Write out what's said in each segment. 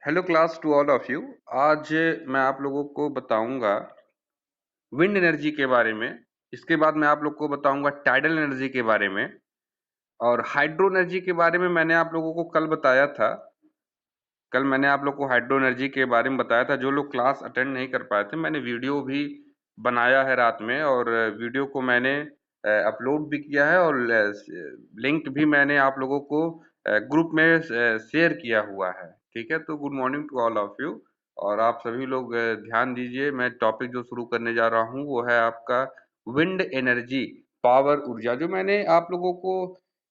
Hello class to all of you. आज मैं आप लोगों को बताऊंगा विंड एनर्जी के बारे में। इसके बाद मैं आप लोग को बताऊंगा टाइडल एनर्जी के बारे में और हाइड्रो एनर्जी के बारे में। मैंने आप लोगों को कल बताया था। कल मैंने आप लोग को हाइड्रो एनर्जी के बारे में बताया था। जो लोग क्लास अटेंड नहीं कर पाए थे, मैंने वीडियो भी बनाया है रात में, और वीडियो को मैंने अपलोड भी किया है, और लिंक भी मैंने आप लोगों को ग्रुप में शेयर किया हुआ है। ठीक है, तो good morning to all of you. और आप सभी लोग ध्यान दीजिए। मैं टॉपिक जो शुरू करने जा रहा हूँ वो है आपका विंड एनर्जी, पावर ऊर्जा। जो मैंने आप लोगों को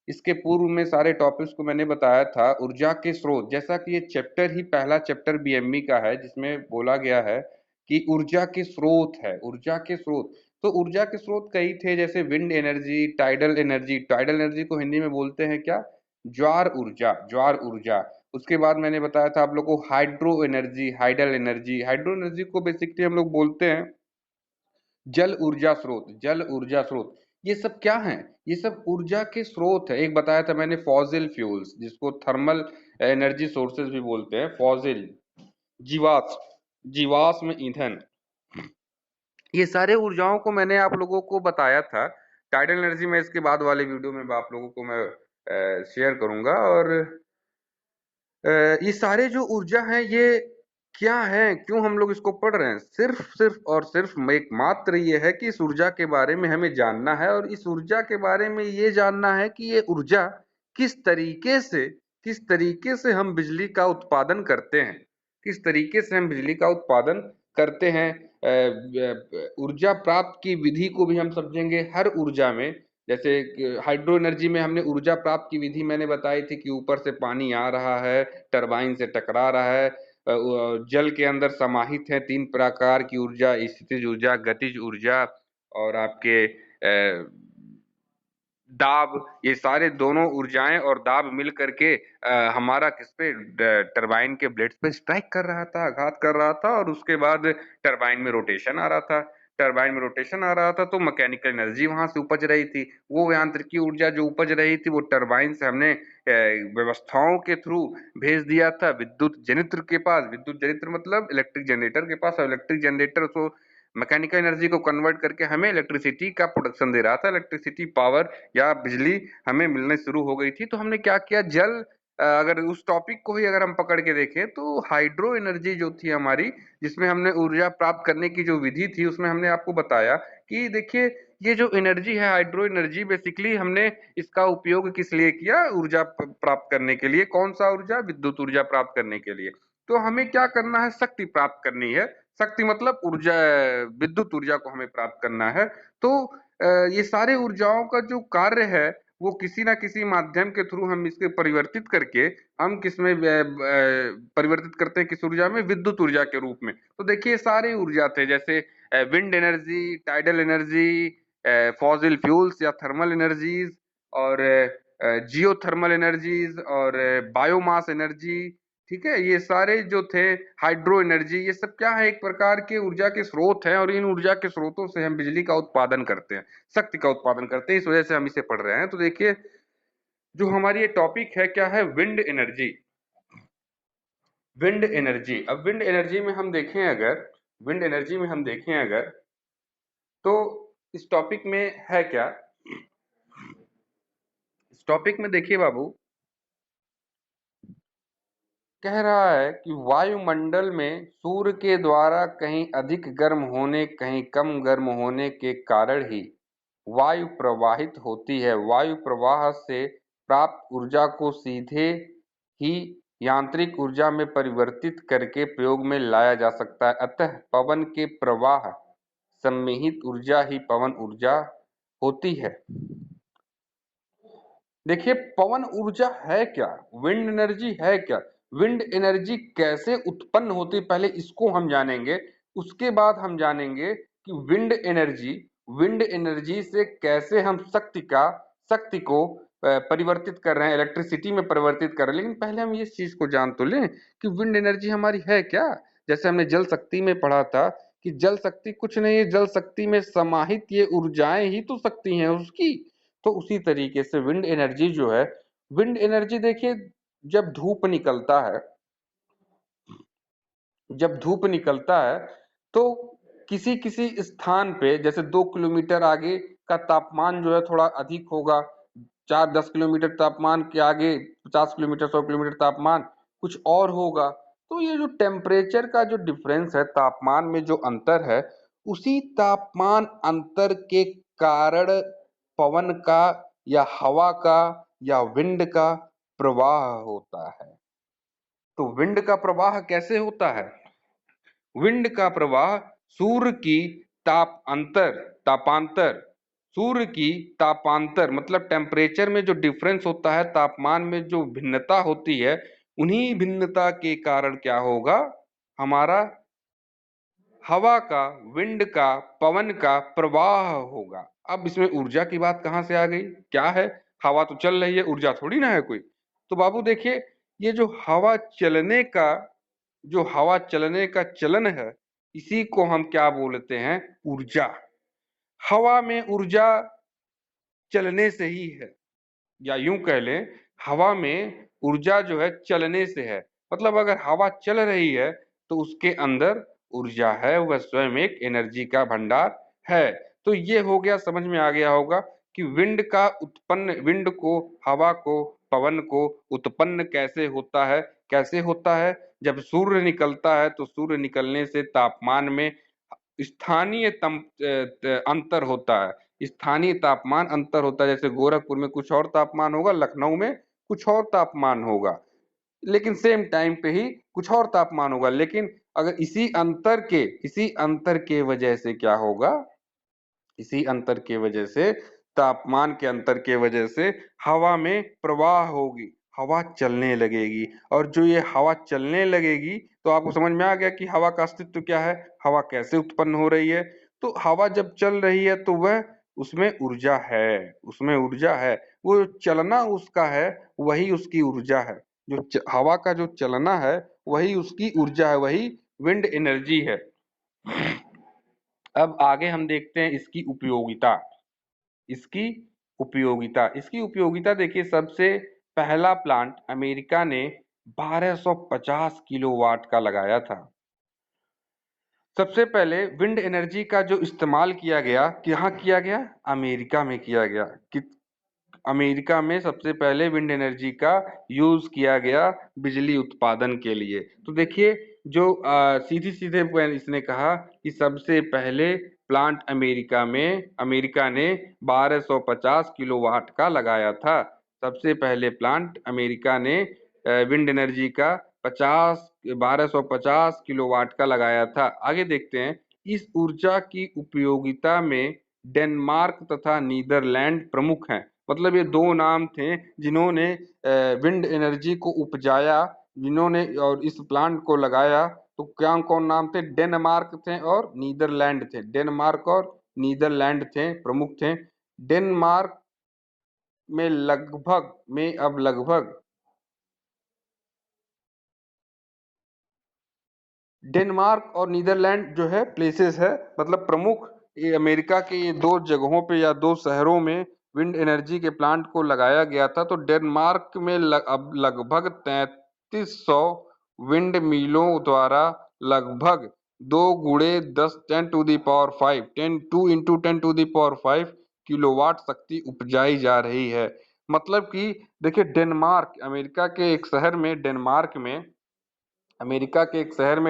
इसके पूर्व में सारे टॉपिक्स को मैंने बताया था, ऊर्जा के स्रोत। जैसा कि ये चैप्टर ही पहला चैप्टर बीएमई का है, जिसमें बोला गया है कि ऊर्जा के स्रोत है, ऊर्जा के स्रोत। तो ऊर्जा के स्रोत कई थे, जैसे wind energy, tidal energy. Tidal energy को हिंदी में बोलते हैं क्या? ज्वार ऊर्जा, ज्वार ऊर्जा। उसके बाद मैंने बताया था आप लोग को hydro energy, hydel energy. Hydro energy को बेसिकली हम लोग बोलते हैं जल ऊर्जा स्रोत, जल ऊर्जा स्रोत। ये सब क्या है? ये सब ऊर्जा के स्रोत है। एक बताया था मैंने फॉसिल फ्यूल्स, जिसको थर्मल एनर्जी सोर्सेज भी बोलते हैं। फॉसिल, जीवाश्म, जीवाश्म ईंधन, ये सारे ऊर्जाओं को मैंने आप लोगों को बताया था। टाइडल एनर्जी में इसके बाद वाले वीडियो में आप लोगों को मैं शेयर करूंगा। और ये सारे जो ऊर्जा हैं, ये क्या है, क्यों हम लोग इसको पढ़ रहे हैं? सिर्फ सिर्फ और सिर्फ एकमात्र ये है कि इस ऊर्जा के बारे में हमें जानना है, और इस ऊर्जा के बारे में ये जानना है कि ये ऊर्जा किस तरीके से किस तरीके से हम बिजली का उत्पादन करते हैं, किस तरीके से हम बिजली का उत्पादन करते हैं। ऊर्जा प्राप्त की विधि को भी हम समझेंगे हर ऊर्जा में। जैसे हाइड्रो एनर्जी में हमने ऊर्जा प्राप्त की विधि मैंने बताई थी कि ऊपर से पानी आ रहा है, टरबाइन से टकरा रहा है, जल के अंदर समाहित है तीन प्रकार की ऊर्जा: स्थितिज ऊर्जा, गतिज ऊर्जा, और आपके दाब। ये सारे दोनों ऊर्जाएं और दाब मिल करके हमारा किस पे, टरबाइन के ब्लेड्स पे स्ट्राइक कर रहा था, आघात कर रहा था, और उसके बाद टरबाइन में रोटेशन आ रहा था। टरबाइन में रोटेशन आ रहा था तो मैकेनिकल एनर्जी वहां से उपज रही थी। वो यांत्रिकी ऊर्जा जो उपज रही थी, वो टरबाइन से हमने व्यवस्थाओं के थ्रू भेज दिया था विद्युत जनित्र के पास। विद्युत जनित्र मतलब इलेक्ट्रिक जनरेटर के पास, और इलेक्ट्रिक जनरेटर उसको मैकेनिकल एनर्जी को कन्वर्ट करके हमें इलेक्ट्रिसिटी का प्रोडक्शन दे रहा था। इलेक्ट्रिसिटी पावर या बिजली हमें मिलने शुरू हो गई थी। तो हमने क्या किया, जल, अगर उस टॉपिक को ही अगर हम पकड़ के देखें तो हाइड्रो एनर्जी जो थी हमारी, जिसमें हमने ऊर्जा प्राप्त करने की जो विधि थी, उसमें हमने आपको बताया कि देखिए, ये जो एनर्जी है हाइड्रो एनर्जी, बेसिकली हमने इसका उपयोग किस लिए किया? ऊर्जा प्राप्त करने के लिए। कौन सा ऊर्जा? विद्युत ऊर्जा प्राप्त करने के लिए। तो हमें क्या करना है? शक्ति प्राप्त करनी है। शक्ति मतलब ऊर्जा, विद्युत ऊर्जा को हमें प्राप्त करना है। तो ये सारे ऊर्जाओं का जो कार्य है, वो किसी ना किसी माध्यम के थ्रू हम इसके परिवर्तित करके, हम किसमें परिवर्तित करते हैं? किस ऊर्जा में? विद्युत ऊर्जा के रूप में। तो देखिए, सारे ऊर्जा थे, जैसे wind energy, tidal energy, fossil fuels या थर्मल एनर्जीज, और जियोथर्मल एनर्जीज, और बायोमास एनर्जी। ठीक है, ये सारे जो थे, हाइड्रो एनर्जी, ये सब क्या है? एक प्रकार के ऊर्जा के स्रोत हैं, और इन ऊर्जा के स्रोतों से हम बिजली का उत्पादन करते हैं, शक्ति का उत्पादन करते हैं। इस वजह से हम इसे पढ़ रहे हैं। तो देखिए, जो हमारी ये टॉपिक है क्या है? Wind energy. Wind energy. अब विंड एनर्जी में हम देखें अगर, विंड एनर्जी में हम देखें अगर, तो इस टॉपिक में है क्या? इस टॉपिक में देखिए बाबू, कह रहा है कि वायुमंडल में सूर्य के द्वारा कहीं अधिक गर्म होने, कहीं कम गर्म होने के कारण ही वायु प्रवाहित होती है। वायु प्रवाह से प्राप्त ऊर्जा को सीधे ही यांत्रिक ऊर्जा में परिवर्तित करके प्रयोग में लाया जा सकता है। अतः पवन के प्रवाह सम्मिहित ऊर्जा ही पवन ऊर्जा होती है। देखिए, पवन ऊर्जा है क्या? विंड एनर्जी है क्या? विंड एनर्जी कैसे उत्पन्न होती है, पहले इसको हम जानेंगे। उसके बाद हम जानेंगे कि विंड एनर्जी से कैसे हम शक्ति को परिवर्तित कर रहे हैं, इलेक्ट्रिसिटी में परिवर्तित कर रहे हैं। लेकिन पहले हम इस चीज को जान तो लें कि विंड एनर्जी हमारी है क्या। जैसे हमने जल शक्ति में पढ़ा था कि जल शक्ति कुछ नहीं है, जल शक्ति में समाहित ये ऊर्जाएं ही तो शक्ति हैं उसकी। तो उसी तरीके से विंड एनर्जी जो है, विंड एनर्जी देखिए, जब धूप निकलता है, जब धूप निकलता है तो किसी किसी स्थान पे जैसे 2 किलोमीटर आगे का तापमान जो है थोड़ा अधिक होगा, 4-10 किलोमीटर तापमान के आगे 50 किलोमीटर 100 किलोमीटर तापमान कुछ और होगा। तो ये जो टेम्परेचर का जो डिफरेंस है, तापमान में जो अंतर है, उसी तापमान अंतर के कारण पवन का या हवा का या विंड का प्रवाह होता है। तो विंड का प्रवाह कैसे होता है? विंड का प्रवाह सूर्य की तापांतर सूर्य की तापांतर मतलब टेम्परेचर में जो डिफरेंस होता है, तापमान में जो भिन्नता होती है, उन्हीं भिन्नता के कारण क्या होगा, हमारा हवा का, विंड का, पवन का प्रवाह होगा। अब इसमें ऊर्जा की बात कहाँ से आ गई? क्या है, हवा तो चल रही है, ऊर्जा थोड़ी ना है कोई। तो बाबू देखिए, ये जो हवा चलने का चलन है, इसी को हम क्या बोलते हैं? ऊर्जा। हवा में ऊर्जा चलने से ही है, या यूं कह लें, हवा में ऊर्जा जो है चलने से है। मतलब अगर हवा चल रही है तो उसके अंदर ऊर्जा है, वह स्वयं एक एनर्जी का भंडार है। तो ये हो गया, समझ में आ गया होगा कि विंड को, हवा को, पवन को उत्पन्न कैसे होता है। कैसे होता है? जब सूर्य निकलता है तो सूर्य निकलने से तापमान में स्थानीय अंतर होता है, स्थानीय तापमान अंतर होता है। जैसे गोरखपुर में कुछ और तापमान होगा, लखनऊ में कुछ और तापमान होगा, लेकिन सेम टाइम पे ही कुछ और तापमान होगा। लेकिन अगर इसी अंतर के वजह से क्या होगा, इसी अंतर के वजह से, तापमान के अंतर के वजह से हवा में प्रवाह होगी, हवा चलने लगेगी। और जो ये हवा चलने लगेगी तो आपको समझ में आ गया कि हवा का अस्तित्व क्या है, हवा कैसे उत्पन्न हो रही है। तो हवा जब चल रही है तो वह, उसमें ऊर्जा है, उसमें ऊर्जा है। वो चलना उसका है, वही उसकी ऊर्जा है। हवा का जो चलना है वही उसकी ऊर्जा है, वही विंड एनर्जी है। अब आगे हम देखते हैं इसकी उपयोगिता। इसकी इसकी उपयोगिता देखिए, सबसे पहला प्लांट अमेरिका ने 1250 किलोवाट का लगाया था। सबसे पहले विंड एनर्जी का जो इस्तेमाल किया गया, कहाँ किया गया? अमेरिका में किया गया। अमेरिका में सबसे पहले विंड एनर्जी का यूज किया गया बिजली उत्पादन के लिए। तो देखिए, जो सीधी सीधे इसने कहा कि सबसे पहले प्लांट अमेरिका ने 1250 किलोवाट का लगाया था। सबसे पहले प्लांट अमेरिका ने विंड एनर्जी का 1250 किलोवाट का लगाया था। आगे देखते हैं, इस ऊर्जा की उपयोगिता में डेनमार्क तथा नीदरलैंड प्रमुख हैं। मतलब ये दो नाम थे जिन्होंने विंड एनर्जी को उपजाया, जिन्होंने और इस प्लांट को लगाया। तो क्या कौन नाम थे? डेनमार्क थे और नीदरलैंड थे। डेनमार्क और नीदरलैंड थे, प्रमुख थे। डेनमार्क में अब लगभग डेनमार्क और नीदरलैंड जो है प्लेसेस है, मतलब प्रमुख, ये अमेरिका के ये दो जगहों पे या दो शहरों में विंड एनर्जी के प्लांट को लगाया गया था। तो डेनमार्क में अब लगभग 3300 विंड मिलों द्वारा लगभग 2 × 10 10⁵ 2 × 10⁵ किलोवाट शक्ति उपजाई जा रही है। मतलब कि देखिए, अमेरिका के एक शहर में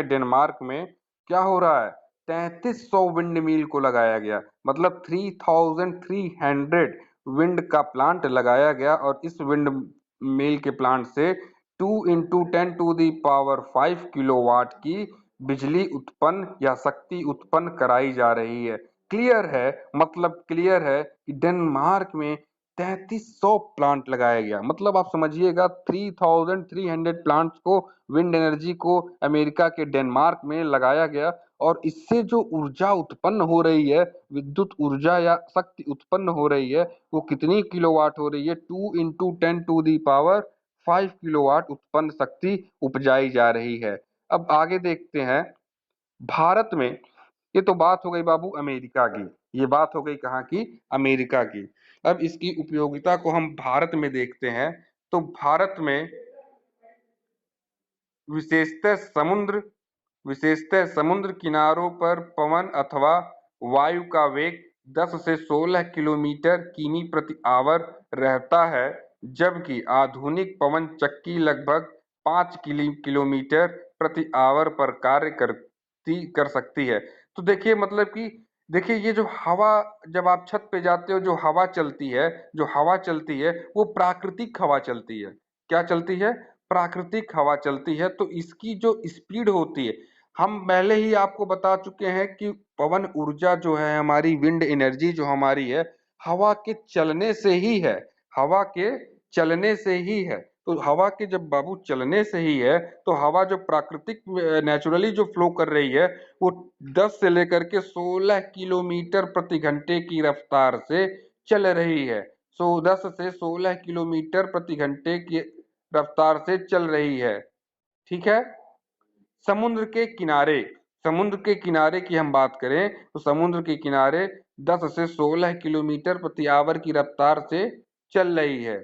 डेनमार्क में क्या हो रहा है? 3300 विंड मिल को लगाया गया, मतलब 3300 विंड का प्लांट लगाया गया। और इस विंड मिल के प्लांट से 2 × 10⁵ किलोवाट की बिजली उत्पन्न या शक्ति उत्पन्न कराई जा रही है। क्लियर है, मतलब क्लियर है कि डेनमार्क में 3300 प्लांट लगाया गया। मतलब आप समझिएगा, 3300 प्लांट्स को, विंड एनर्जी को अमेरिका के डेनमार्क में लगाया गया। और इससे जो ऊर्जा उत्पन्न हो रही है, विद्युत ऊर्जा या शक्ति उत्पन्न हो रही है, वो कितनी किलोवाट हो रही है? 2 × 10⁵ किलोवाट उत्पन्न शक्ति उपजाई जा रही है। अब आगे देखते हैं, भारत में, ये तो बात हो गई बाबू अमेरिका की, ये बात हो गई कहाँ की? अमेरिका की। अब इसकी उपयोगिता को हम भारत में देखते हैं। तो भारत में विशेषतः समुद्र विशेषतः समुद्र किनारों पर पवन अथवा वायु का वेग 10 से 16 किलोमीटर किमी प्रति आवर रहता है, जबकि आधुनिक पवन चक्की लगभग 5 किलोमीटर प्रति आवर पर कार्य कर सकती है। तो देखिए मतलब कि देखिए ये जो हवा, जब आप छत पे जाते हो जो हवा चलती है, जो हवा चलती है वो प्राकृतिक हवा चलती है। क्या चलती है? प्राकृतिक हवा चलती है। तो इसकी जो स्पीड होती है, हम पहले ही आपको बता चुके हैं कि पवन ऊर्जा जो है हमारी, विंड एनर्जी जो हमारी है, हवा के चलने से ही है। हवा के चलने से ही है। तो हवा के जब बाबू चलने से ही है, तो हवा जो प्राकृतिक नेचुरली जो फ्लो कर रही है वो 10 से लेकर के 16 किलोमीटर प्रति घंटे की रफ्तार से चल रही है। 10 से 16 किलोमीटर प्रति घंटे की रफ्तार से चल रही है। ठीक है। समुद्र के किनारे, समुद्र के किनारे की हम बात करें तो समुद्र के किनारे 10 से 16 किलोमीटर प्रति आवर की रफ्तार से चल रही है।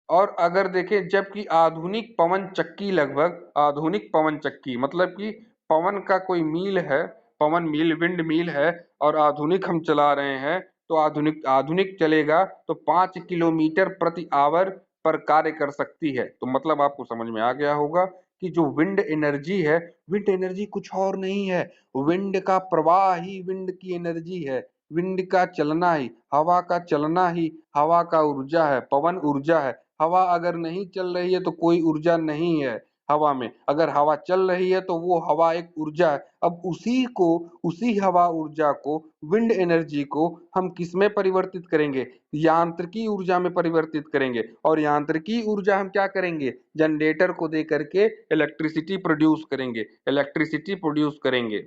और अगर देखें, जबकि आधुनिक पवन चक्की लगभग, आधुनिक पवन चक्की मतलब कि पवन का कोई मील है, पवन मील, विंड मील है, और आधुनिक हम चला रहे हैं, तो आधुनिक आधुनिक चलेगा तो 5 किलोमीटर प्रति आवर पर कार्य कर सकती है। तो मतलब आपको समझ में आ गया होगा कि जो विंड एनर्जी है, विंड एनर्जी कुछ और नहीं है, विंड का प्रवाह ही विंड की एनर्जी है। विंड का चलना ही, हवा का चलना ही हवा का ऊर्जा है, पवन ऊर्जा है। हवा अगर नहीं चल रही है तो कोई ऊर्जा नहीं है हवा में। अगर हवा चल रही है तो वो हवा एक ऊर्जा है। अब उसी हवा ऊर्जा को, विंड एनर्जी को हम किस में परिवर्तित करेंगे? यांत्रिकी ऊर्जा में परिवर्तित करेंगे। और यांत्रिकी ऊर्जा हम क्या करेंगे? जनरेटर को दे करके इलेक्ट्रिसिटी प्रोड्यूस करेंगे, इलेक्ट्रिसिटी प्रोड्यूस करेंगे।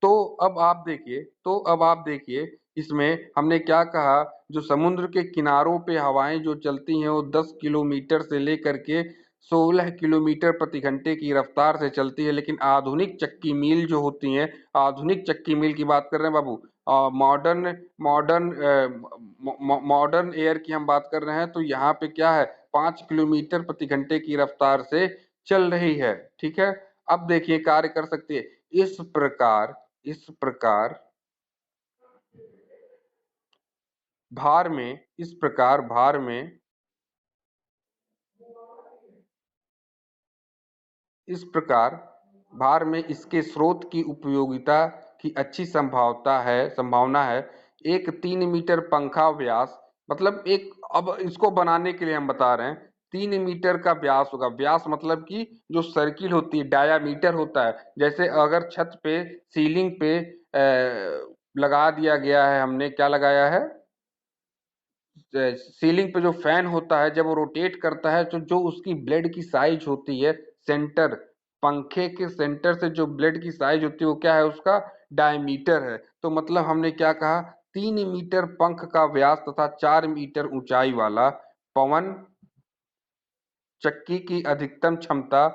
तो अब आप देखिए इसमें हमने क्या कहा, जो समुद्र के किनारों पे हवाएं जो चलती हैं वो 10 किलोमीटर से लेकर के 16 किलोमीटर प्रति घंटे की रफ्तार से चलती है। लेकिन आधुनिक चक्की मील जो होती हैं, आधुनिक चक्की मील की बात कर रहे हैं बाबू, मॉडर्न मॉडर्न मॉडर्न एयर की हम बात कर रहे हैं, तो यहाँ पे क्या है, 5 किलोमीटर प्रति घंटे की रफ्तार से चल रही है। ठीक है। अब देखिए कार्य कर सकती है। इस प्रकार भार में इस प्रकार भार में इसके स्रोत की उपयोगिता की अच्छी संभावना है। एक 3 मीटर पंखा व्यास, मतलब एक, अब इसको बनाने के लिए हम बता रहे हैं, 3 मीटर का व्यास होगा। व्यास मतलब कि जो सर्किल होती है, डायामीटर होता है। जैसे अगर छत पे, सीलिंग पे लगा दिया गया है, हमने क्या लगाया है, सीलिंग पे जो फैन होता है, जब वो रोटेट करता है तो जो उसकी ब्लेड की साइज होती है, सेंटर, पंखे के सेंटर से जो ब्लेड की साइज होती है वो क्या है, उसका डायमीटर है। तो मतलब हमने क्या कहा, 3 मीटर पंख का व्यास तथा 4 मीटर ऊंचाई वाला पवन चक्की की अधिकतम क्षमता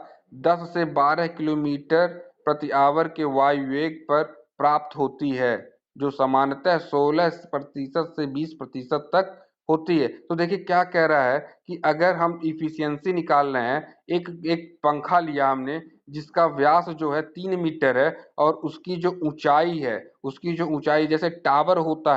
10 से 12 किलोमीटर प्रति आवर के वायु वेग पर प्राप्त होती है, जो सामान्यतः 16% से 20% तक होती है। तो देखिए क्या कह रहा है कि अगर हम इफिशियंसी निकाल रहे हैं, एक एक पंखा लिया हमने जिसका व्यास जो है 3 मीटर है, और उसकी जो ऊंचाई है, उसकी जो ऊंचाई, जैसे टावर होता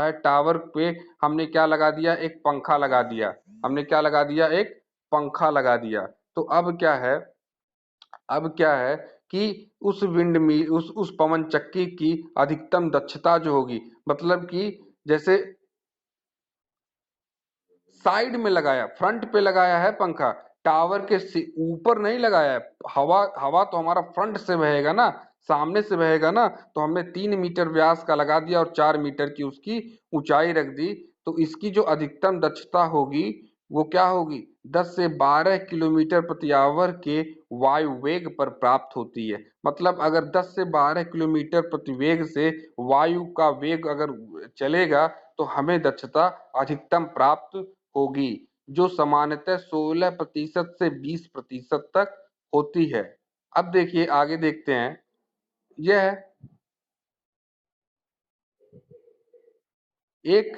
है, टावर पे हमने क्या लगा दिया, एक पंखा लगा दिया, हमने क्या लगा दिया, एक पंखा लगा दिया। तो अब क्या है कि उस विंड मिल, उस पवन चक्की की अधिकतम दक्षता जो होगी, मतलब कि जैसे साइड में लगाया, फ्रंट पे लगाया है पंखा, टावर के ऊपर नहीं लगाया है। हवा हवा तो हमारा फ्रंट से बहेगा ना, सामने से बहेगा ना। तो हमने 3 मीटर व्यास का लगा दिया और 4 मीटर की उसकी ऊंचाई रख दी। तो इसकी जो अधिकतम दक्षता होगी वो क्या होगी, 10 से 12 किलोमीटर प्रति आवर के वायु वेग पर प्राप्त होती है। मतलब अगर 10 से 12 किलोमीटर प्रति वेग से वायु का वेग अगर चलेगा तो हमें दक्षता अधिकतम प्राप्त होगी, जो सामान्यतः 16% से 20% तक होती है। अब देखिए आगे देखते हैं। यह 1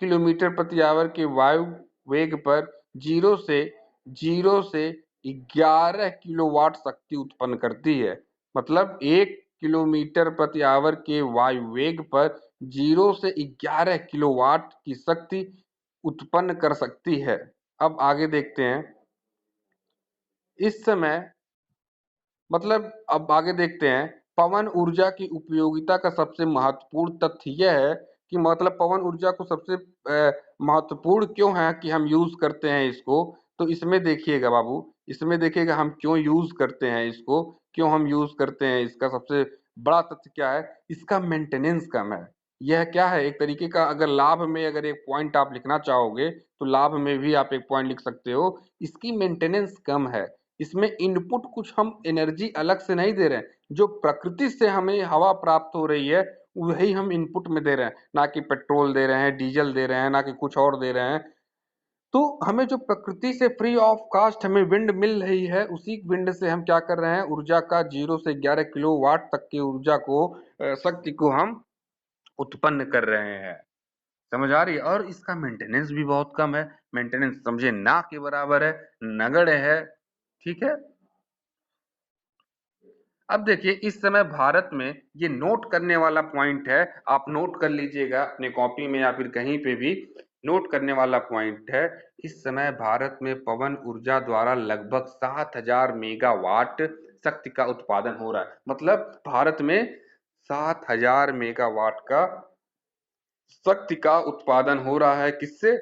किलोमीटर प्रति आवर के वायु वेग पर जीरो से 11 किलोवाट शक्ति उत्पन्न करती है। मतलब 1 किलोमीटर प्रति आवर के वायु वेग पर 0 से 11 किलोवाट की शक्ति उत्पन्न कर सकती है। अब आगे देखते हैं। इस समय मतलब अब आगे देखते हैं, पवन ऊर्जा की उपयोगिता का सबसे महत्वपूर्ण तथ्य यह है कि मतलब पवन ऊर्जा को सबसे महत्वपूर्ण क्यों है कि हम यूज करते हैं इसको। तो इसमें देखिएगा बाबू, इसमें देखिएगा हम क्यों यूज करते हैं इसको, क्यों हम यूज करते हैं इसका सबसे बड़ा तथ्य क्या है, इसका मेंटेनेंस कम है। यह क्या है, एक तरीके का अगर लाभ में अगर एक पॉइंट आप लिखना चाहोगे तो लाभ में भी आप एक पॉइंट लिख सकते हो, इसकी मेंटेनेंस कम है। इसमें इनपुट कुछ हम एनर्जी अलग से नहीं दे रहे हैं, जो प्रकृति से हमें हवा प्राप्त हो रही है वही हम इनपुट में दे रहे हैं, ना कि पेट्रोल दे रहे हैं, डीजल दे रहे हैं, ना कि कुछ और दे रहे हैं। तो हमें जो प्रकृति से फ्री ऑफ कास्ट हमें विंड मिल रही है, उसी विंड से हम क्या कर रहे हैं, ऊर्जा का 0 से 11 किलोवाट तक की ऊर्जा को शक्ति को हम उत्पन्न कर रहे हैं। समझ आ रही है। और इसका मेंटेनेंस भी बहुत कम है, मेंटेनेंस समझे ना के बराबर है, नगण्य है। ठीक है। अब देखिए इस समय भारत में ये नोट करने वाला पॉइंट है, आप नोट कर लीजिएगा अपने कॉपी में या फिर कहीं पे भी नोट करने वाला पॉइंट है। इस समय भारत में पवन ऊर्जा द्वारा लगभग 7,000 मेगावाट शक्ति का उत्पादन हो रहा है। मतलब भारत में 7,000 मेगावाट का शक्ति का उत्पादन हो रहा है। किससे?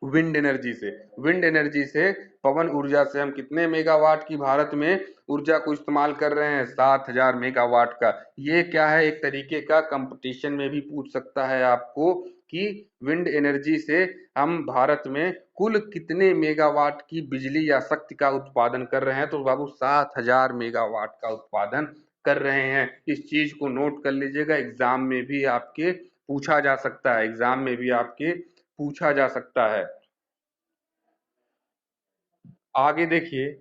विंड एनर्जी से। विंड एनर्जी से, पवन ऊर्जा से हम कितने मेगावाट की भारत में ऊर्जा को इस्तेमाल कर रहे हैं? 7,000 मेगावाट का। ये क्या है, एक तरीके का कंपटीशन में भी पूछ सकता है आपको कि विंड एनर्जी से हम भारत में कुल कितने मेगावाट की बिजली या शक्ति का उत्पादन कर रहे हैं। तो बाबू 7,000 मेगावाट का उत्पादन कर रहे हैं। इस चीज को नोट कर लीजिएगा, एग्जाम में भी आपके पूछा जा सकता है, एग्जाम में भी आपके पूछा जा सकता है। आगे देखिए,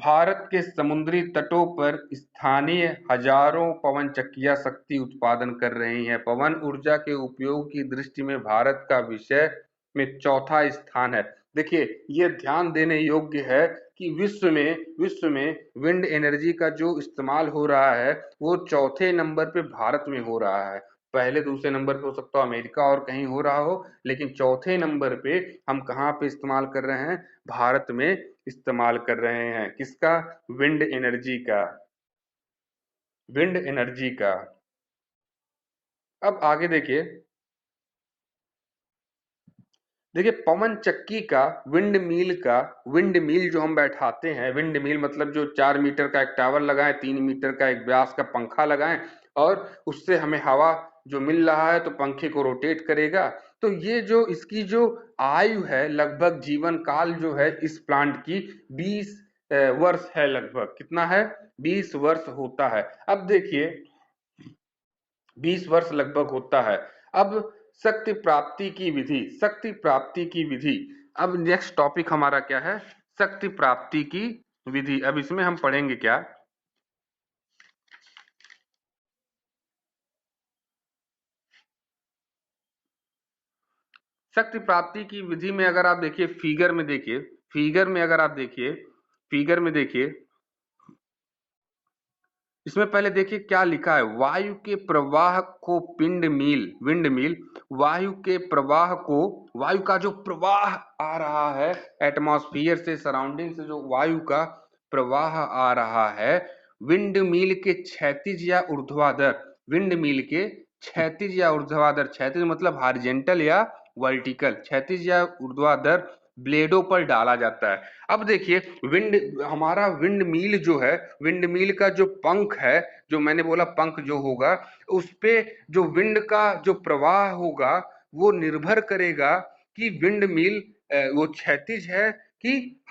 भारत के समुद्री तटों पर स्थानीय हजारों पवन चक्कियां शक्ति उत्पादन कर रही हैं। पवन ऊर्जा के उपयोग की दृष्टि में भारत का विषय में चौथा स्थान है। देखिए ये ध्यान देने योग्य है कि विश्व में विंड एनर्जी का जो इस्तेमाल हो रहा है वो चौथे नंबर पे भारत में हो रहा है। पहले दूसरे नंबर पे हो सकता है अमेरिका और कहीं हो रहा हो, लेकिन चौथे नंबर पे हम कहाँ पे इस्तेमाल कर रहे हैं? भारत में इस्तेमाल कर रहे हैं। किसका? विंड एनर्जी का। विंड एनर्जी का। अब आगे देखिए, देखिए पवन चक्की का, विंड मिल जो हम बैठाते हैं, विंड मिल मतलब जो 4 मीटर का एक टावर लगाएं, 3 मीटर का एक व्यास का पंखा लगाएं और उससे हमें हवा जो मिल रहा है तो पंखे को रोटेट करेगा। तो ये जो इसकी जो आयु है, लगभग जीवन काल जो है इस प्लांट की 20 वर्ष है। लगभग कितना है? 20 वर्ष होता है। अब देखिए 20 वर्ष लगभग होता है। अब शक्ति प्राप्ति की विधि, शक्ति प्राप्ति की विधि। अब नेक्स्ट टॉपिक हमारा क्या है? शक्ति प्राप्ति की विधि। अब इसमें हम पढ़ेंगे क्या? शक्ति प्राप्ति की विधि में अगर आप देखिए, फिगर में देखिए, फिगर में अगर आप देखिए, फिगर में देखिए, इसमें पहले देखिए क्या लिखा है, वायु के प्रवाह को पिंड मील, विंड मिल, वायु के प्रवाह को, वायु का जो प्रवाह आ रहा है एटमॉस्फेयर से, सराउंडिंग से जो वायु का प्रवाह आ रहा है, विंड मिल के क्षैतिज या ऊर्ध्वाधर, विंड मिल के क्षैतिज या ऊर्ध्वाधर, क्षैतिज मतलब हॉरिजॉन्टल या वर्टिकल, क्षैतिज या ऊर्ध्वाधर ब्लेडों पर डाला जाता है। अब देखिए हमारा विंड मिल जो है, विंड मिल का जो पंख है, जो मैंने बोला पंख जो होगा, उस पे जो विंड का जो प्रवाह होगा वो निर्भर करेगा कि विंड मिल वो क्षैतिज है कि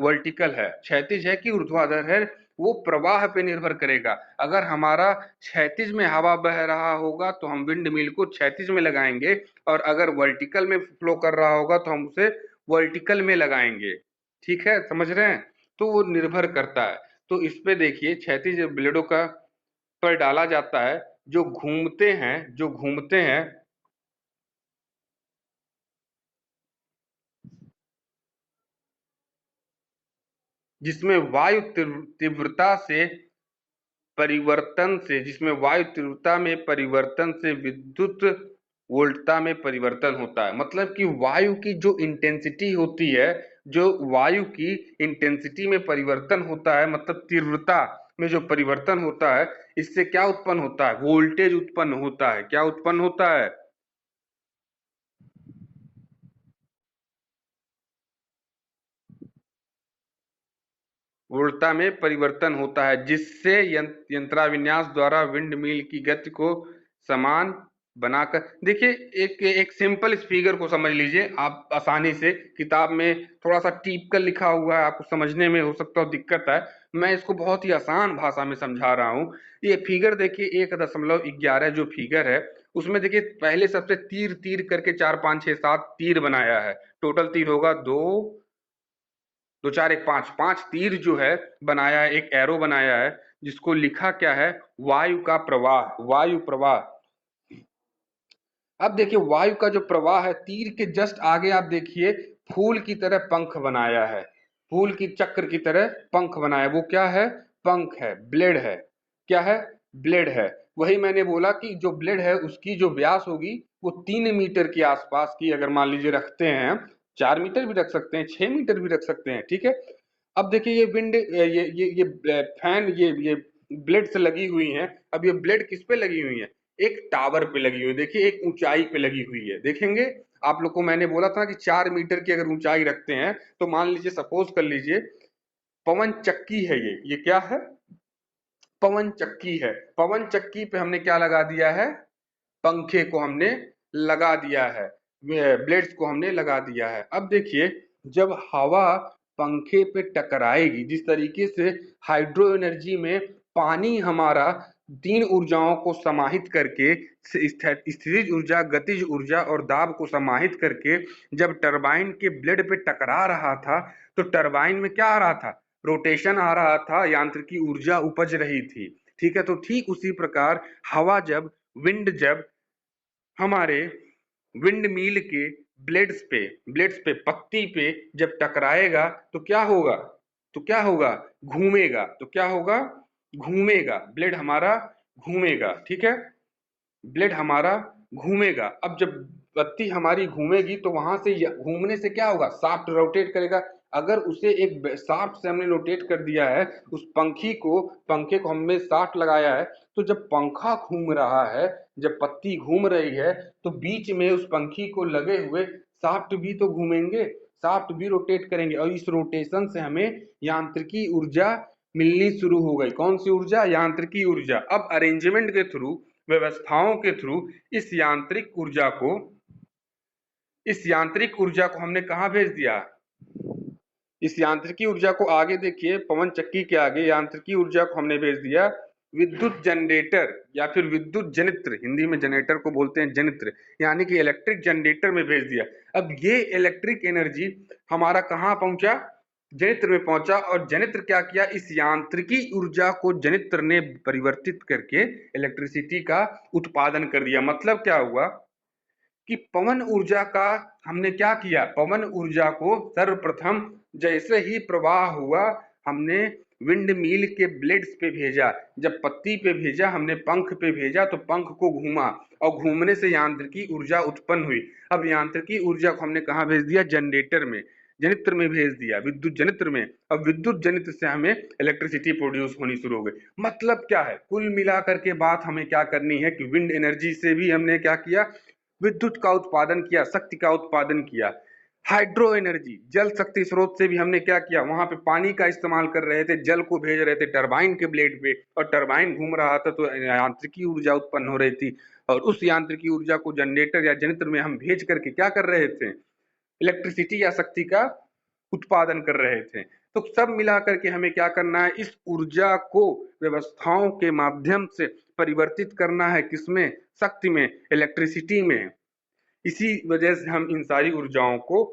वर्टिकल है, क्षैतिज है कि ऊर्ध्वाधर है, वो प्रवाह पे निर्भर करेगा। अगर हमारा क्षैतिज में हवा बह रहा होगा तो हम विंड मिल को क्षैतिज में लगाएंगे, और अगर वर्टिकल में फ्लो कर रहा होगा तो हम उसे वर्टिकल में लगाएंगे। ठीक है, समझ रहे हैं? तो वो निर्भर करता है। तो इस पे देखिए क्षैतिज ब्लेडों का पर डाला जाता है, जो घूमते हैं, जो घूमते हैं, जिसमें वायु तीव्रता से परिवर्तन से जिसमें वायु तीव्रता में परिवर्तन से विद्युत वोल्टता में परिवर्तन होता है। मतलब कि वायु की जो इंटेंसिटी होती है, जो वायु की इंटेंसिटी में परिवर्तन होता है, मतलब तीव्रता में जो परिवर्तन होता है, इससे क्या उत्पन्न होता है? वोल्टेज उत्पन्न होता है। क्या उत्पन्न होता है? उर्वरता में परिवर्तन होता है, जिससे यंत्राविन्यास द्वारा विंड मिल की गति को समान बनाकर, देखिए एक एक सिंपल इस फिगर को समझ लीजिए आप आसानी से। किताब में थोड़ा सा टीप कर लिखा हुआ है, आपको समझने में हो सकता है दिक्कत है। मैं इसको बहुत ही आसान भाषा में समझा रहा हूँ। ये फिगर देखिए 1.11 जो फिगर है, उसमें देखिए पहले सबसे तीर तीर करके 4 5 6 7 तीर बनाया है। टोटल तीर होगा 2 2 4 1 5, 5 तीर जो है बनाया है, एक एरो बनाया है, जिसको लिखा क्या है? वायु का प्रवाह, वायु प्रवाह। अब देखिए वायु का जो प्रवाह है, तीर के जस्ट आगे आप देखिए फूल की तरह पंख बनाया है, फूल की चक्र की तरह पंख बनाया है। वो क्या है? पंख है, ब्लेड है। क्या है? ब्लेड है। वही मैंने बोला कि जो ब्लेड है उसकी जो व्यास होगी वो 3 मीटर के आसपास की, अगर मान लीजिए रखते हैं, 4 मीटर भी रख सकते हैं, 6 मीटर भी रख सकते हैं, ठीक है। अब देखिए ये विंड ये फैन ये ब्लेड से लगी हुई हैं। अब ये ब्लेड किस पे लगी हुई है? एक टावर पे लगी हुई है। देखिए एक ऊंचाई पे लगी हुई है, देखेंगे। आप लोग को मैंने बोला था कि 4 मीटर की अगर ऊंचाई रखते हैं, तो मान लीजिए सपोज कर लीजिए पवन चक्की है ये क्या है? पवन चक्की है। पवन चक्की पे हमने क्या लगा दिया है? पंखे को हमने लगा दिया है, ब्लेड्स को हमने लगा दिया है। अब देखिए जब हवा पंखे पे टकराएगी, जिस तरीके से हाइड्रो एनर्जी में पानी हमारा 3 ऊर्जाओं को समाहित करके, स्थितिज ऊर्जा, गतिज ऊर्जा और दाब को समाहित करके जब टरबाइन के ब्लेड पे टकरा रहा था, तो टरबाइन में क्या आ रहा था? रोटेशन आ रहा था, यांत्रिकी ऊर्जा उपज रही थी। ठीक है, तो ठीक उसी प्रकार हवा जब, विंड जब हमारे विंड मिल के ब्लेड्स पे पत्ती पे जब टकराएगा, तो क्या होगा? तो क्या होगा? घूमेगा। तो क्या होगा? घूमेगा। ब्लेड हमारा घूमेगा, ठीक है। ब्लेड हमारा घूमेगा। अब जब पत्ती हमारी घूमेगी, तो वहां से घूमने से क्या होगा? शाफ्ट रोटेट करेगा। अगर उसे एक शाफ्ट से हमने रोटेट कर दिया है, उस पंखे को हमने शाफ्ट लगाया है, तो जब पंखा घूम रहा है, जब पत्ती घूम रही है, तो बीच में उस पंखी को लगे हुए शाफ्ट भी तो घूमेंगे, शाफ्ट भी रोटेट करेंगे, और इस रोटेशन से हमें यांत्रिकी ऊर्जा मिलनी शुरू हो गई। कौन सी ऊर्जा? यांत्रिकी ऊर्जा। अब अरेंजमेंट के थ्रू, व्यवस्थाओं के थ्रू इस यांत्रिक ऊर्जा को हमने कहाँ भेज दिया? इस यांत्रिकी ऊर्जा को आगे देखिए, पवन चक्की के आगे यांत्रिकी ऊर्जा को हमने भेज दिया विद्युत जनरेटर, या फिर विद्युत जनित्र। हिंदी में जनरेटर को बोलते हैं जनित्र, यानी कि इलेक्ट्रिक जनरेटर में भेज दिया। अब ये इलेक्ट्रिक एनर्जी हमारा कहाँ पहुंचा? जनित्र में पहुंचा। और जनित्र क्या किया? इस यांत्रिकी ऊर्जा को जनित्र ने परिवर्तित करके इलेक्ट्रिसिटी का उत्पादन कर दिया। मतलब क्या हुआ कि पवन ऊर्जा का हमने क्या किया? पवन ऊर्जा को सर्वप्रथम जैसे ही प्रवाह हुआ, हमने विंड मिल के ब्लेड्स पे भेजा। जब पत्ती पे भेजा, हमने पंख पे भेजा, तो पंख को घूमा, और घूमने से यांत्रिकी ऊर्जा उत्पन्न हुई। अब यांत्रिकी ऊर्जा को हमने कहाँ भेज दिया? जनरेटर में, जनित्र में भेज दिया, विद्युत जनित्र में। अब विद्युत जनित्र से हमें इलेक्ट्रिसिटी प्रोड्यूस होनी शुरू हो गई। मतलब क्या है? कुल मिलाकर के बात हमें क्या करनी है कि विंड एनर्जी से भी हमने क्या किया? विद्युत का उत्पादन किया, शक्ति का उत्पादन किया। हाइड्रो एनर्जी, जल शक्ति स्रोत से भी हमने क्या किया? वहां पे पानी का इस्तेमाल कर रहे थे, जल को भेज रहे थे टरबाइन के ब्लेड पे, और टरबाइन घूम रहा था, तो यांत्रिकी ऊर्जा उत्पन्न हो रही थी। और उस यांत्रिकी ऊर्जा को जनरेटर या जनित्र में हम भेज करके क्या कर रहे थे? इलेक्ट्रिसिटी या शक्ति का उत्पादन कर रहे थे। तो सब मिला करके हमें क्या करना है? इस ऊर्जा को व्यवस्थाओं के माध्यम से परिवर्तित करना है। किसमें? शक्ति में, इलेक्ट्रिसिटी में। इसी वजह से हम इन सारी ऊर्जाओं को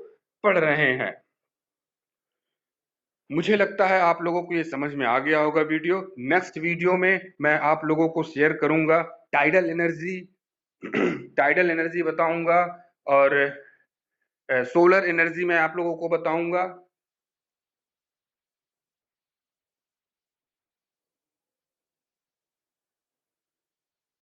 पढ़ रहे हैं। मुझे लगता है आप लोगों को ये समझ में आ गया होगा वीडियो। नेक्स्ट वीडियो में मैं आप लोगों को शेयर करूंगा टाइडल एनर्जी टाइडल एनर्जी बताऊंगा, और सोलर एनर्जी मैं आप लोगों को बताऊंगा।